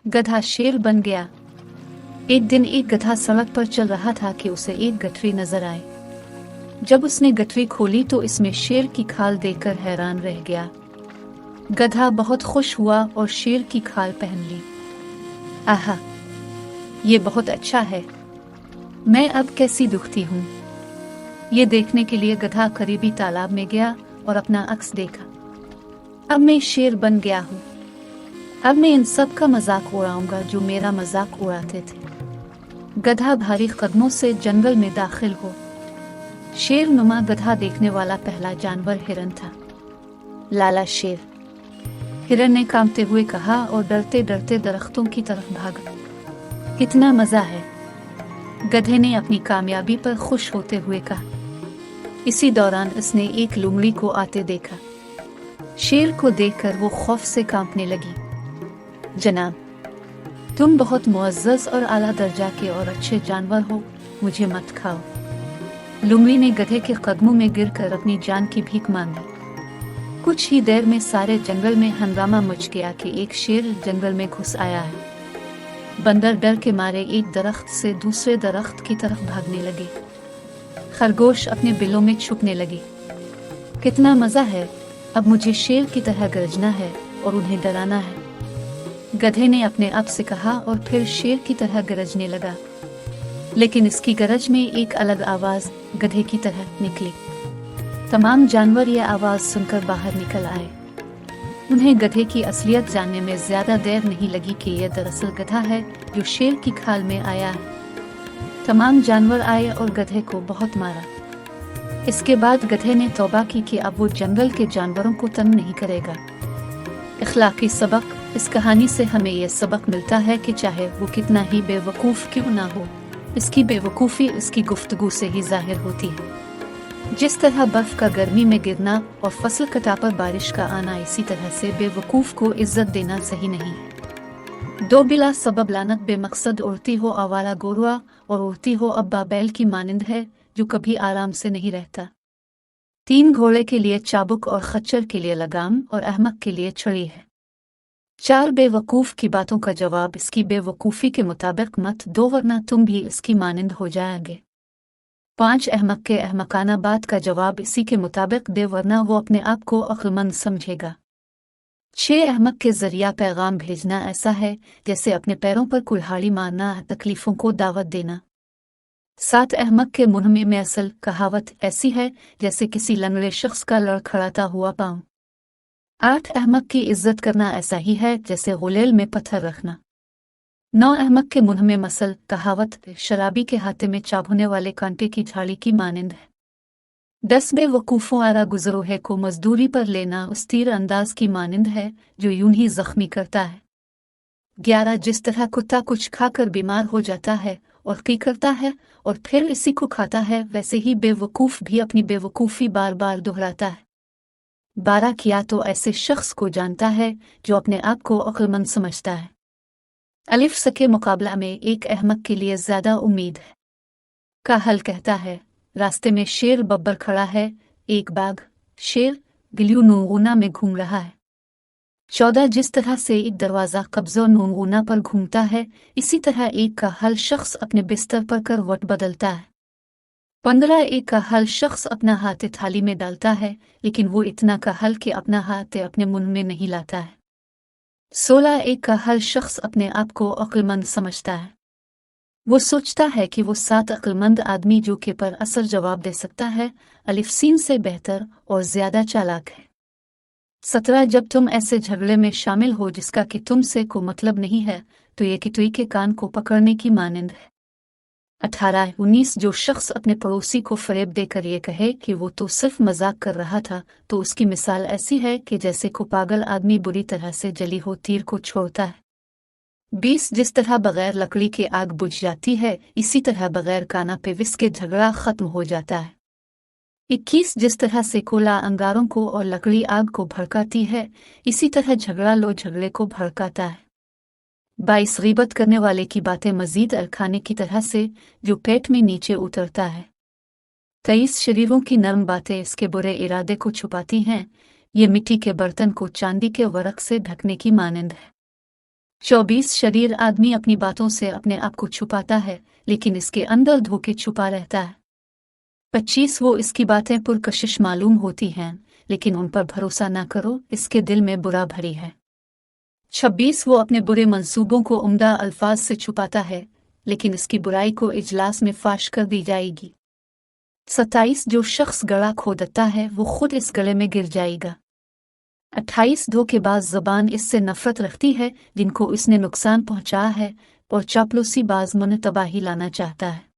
गधा शेर बन गया। एक दिन एक गधा सड़क पर चल रहा था कि उसे एक गठरी नजर आई। जब उसने गठरी खोली तो इसमें शेर की खाल देखकर हैरान रह गया। गधा बहुत खुश हुआ और शेर की खाल पहन ली। आहा, ये बहुत अच्छा है। मैं अब कैसी दुखती हूँ। ये देखने के लिए गधा करीबी तालाब में गया और अपना अक्स देखा। अब मैं शेर बन गया हूँ। अब मैं इन सब का मजाक उड़ाऊंगा जो मेरा मजाक उड़ाते थे। गधा भारी कदमों से जंगल में दाखिल हो। शेर नुमा गधा देखने वाला पहला जानवर हिरन था। लाला शेर, हिरन ने कांपते हुए कहा और डरते डरते दरख्तों की तरफ भागा। कितना मजा है, गधे ने अपनी कामयाबी पर खुश होते हुए कहा। इसी दौरान उसने एक लोमड़ी को आते देखा। शेर को देखकर वो खौफ से कांपने लगी। जनाब, तुम बहुत मुअज़्ज़ज़ और आला दर्जा के और अच्छे जानवर हो, मुझे मत खाओ। लोमड़ी ने गधे के कदमों में गिरकर अपनी जान की भीख मांगी। कुछ ही देर में सारे जंगल में हंगामा मच गया कि एक शेर जंगल में घुस आया है। बंदर डर के मारे एक दरख्त से दूसरे दरख्त की तरफ भागने लगे। खरगोश अपने बिलों में छुपने लगे। कितना मजा है, अब मुझे शेर की तरह गरजना है और उन्हें डराना है, गधे ने अपने आप से कहा और फिर शेर की तरह गरजने लगा। लेकिन इसकी गरज में एक अलग आवाज गधे की तरह निकली। तमाम जानवर यह आवाज सुनकर बाहर निकल आए। उन्हें गधे की असलियत जानने में ज्यादा देर नहीं लगी कि यह दरअसल गधा है जो शेर की खाल में आया है। तमाम जानवर आए और गधे को बहुत मारा। इसके बाद गधे ने तौबा की कि अब वो जंगल के जानवरों को तंग नहीं करेगा। इखलाकी सबक, इस कहानी से हमें यह सबक मिलता है कि चाहे वो कितना ही बेवकूफ़ क्यों ना हो, इसकी बेवकूफ़ी उसकी गुफ्तगू से ही जाहिर होती है। जिस तरह बर्फ का गर्मी में गिरना और फसल कटा पर बारिश का आना, इसी तरह से बेवकूफ़ को इज्जत देना सही नहीं है। दो बिला सबब लानत बेमकसद उड़ती हो आवारा गोरुआ और उड़ती हो अब्बा बैल की मानिंद है जो कभी आराम से नहीं रहता। तीन घोड़े के लिए चाबुक और खच्चर के लिए लगाम और अहमक के लिए छड़ी है। चार बेवकूफ़ की बातों का जवाब इसकी बेवकूफ़ी के मुताबिक मत दो वरना तुम भी इसकी मानिंद हो जाओगे। पांच अहमक के अहमकाना बात का जवाब इसी के मुताबिक दे वरना वो अपने आप को अक्लमंद समझेगा। छह अहमक के जरिया पैगाम भेजना ऐसा है जैसे अपने पैरों पर कुल्हाड़ी मारना, तकलीफ़ों को दावत देना। सात अहमक के मुंह में असल कहावत ऐसी है जैसे किसी लंगड़े शख्स का लड़खड़ाता हुआ पाँव। आठ अहमक की इज्जत करना ऐसा ही है जैसे गुलेल में पत्थर रखना। नौ अहमक के मुंह में मसल कहावत शराबी के हाथे में चाभने वाले कांटे की झाड़ी की मानिंद है। 10 बेवकूफ़ों आरा गुजरोहे को मजदूरी पर लेना उस तीर अंदाज की मानिंद है जो यूं ही जख्मी करता है। 11 जिस तरह कुत्ता कुछ खाकर बीमार हो जाता है और की करता है और फिर इसी को खाता है, वैसे ही बेवकूफ़ भी अपनी बेवकूफ़ी बार बार दोहराता है। 12 किया तो ऐसे शख्स को जानता है जो अपने आप को अक्लमंद समझता है। अलिफ स के मुकाबला में एक अहमक के लिए ज्यादा उम्मीद है। का हल कहता है, रास्ते में शेर बब्बर खड़ा है। एक बाघ शेर गिलियो नूंगूना में घूम रहा है। 14 जिस तरह से एक दरवाज़ा कब्ज़ो नूंगूना पर घूमता है, इसी तरह एक का हल शख्स अपने बिस्तर पर करवट बदलता है। 15 एक का हल शख्स अपना हाथ थाली में डालता है, लेकिन वो इतना का हल कि अपना हाथ अपने मुंह में नहीं लाता है। 16 एक का हल शख्स अपने आप को अक्लमंद समझता है। वो सोचता है कि वो 7 अक्लमंद आदमी जो के पर असर जवाब दे सकता है, अलिफ सीन से बेहतर और ज्यादा चालाक है। 17 जब तुम ऐसे झगड़े में शामिल हो जिसका कि तुमसे को मतलब नहीं है, तो ये कितुई के कान को पकड़ने की मानिंद है। 18 19 जो शख्स अपने पड़ोसी को फरेब देकर ये कहे कि वो तो सिर्फ मजाक कर रहा था, तो उसकी मिसाल ऐसी है कि जैसे को पागल आदमी बुरी तरह से जली हो तीर को छोड़ता है। 20 जिस तरह बगैर लकड़ी के आग बुझ जाती है, इसी तरह बगैर काना पे विस के झगड़ा खत्म हो जाता है। 21 जिस तरह से कोला अंगारों को और लकड़ी आग को भड़काती है, इसी तरह झगड़ा लो झगड़े को भड़काता है। 22 गीबत करने वाले की बातें मजीद अरखाने की तरह से जो पेट में नीचे उतरता है। 23 शरीरों की नरम बातें इसके बुरे इरादे को छुपाती हैं, ये मिट्टी के बर्तन को चांदी के वर्क से ढकने की मानंद है। 24 शरीर आदमी अपनी बातों से अपने आप को छुपाता है, लेकिन इसके अंदर धोखे छुपा रहता है। 25 वो इसकी बातें पुरकशिश मालूम होती हैं, लेकिन उन पर भरोसा ना करो, इसके दिल में बुरा भरी है। 26 वो अपने बुरे मंसूबों को उम्दा अल्फाज से छुपाता है, लेकिन इसकी बुराई को इजलास में फाश कर दी जाएगी। 27 जो शख्स गड़ा खोदता है वो खुद इस गले में गिर जाएगा। 28 धोखेबाज ज़बान इससे नफरत रखती है जिनको इसने नुकसान पहुंचा है, और चापलूसी बाज मन तबाही लाना चाहता है।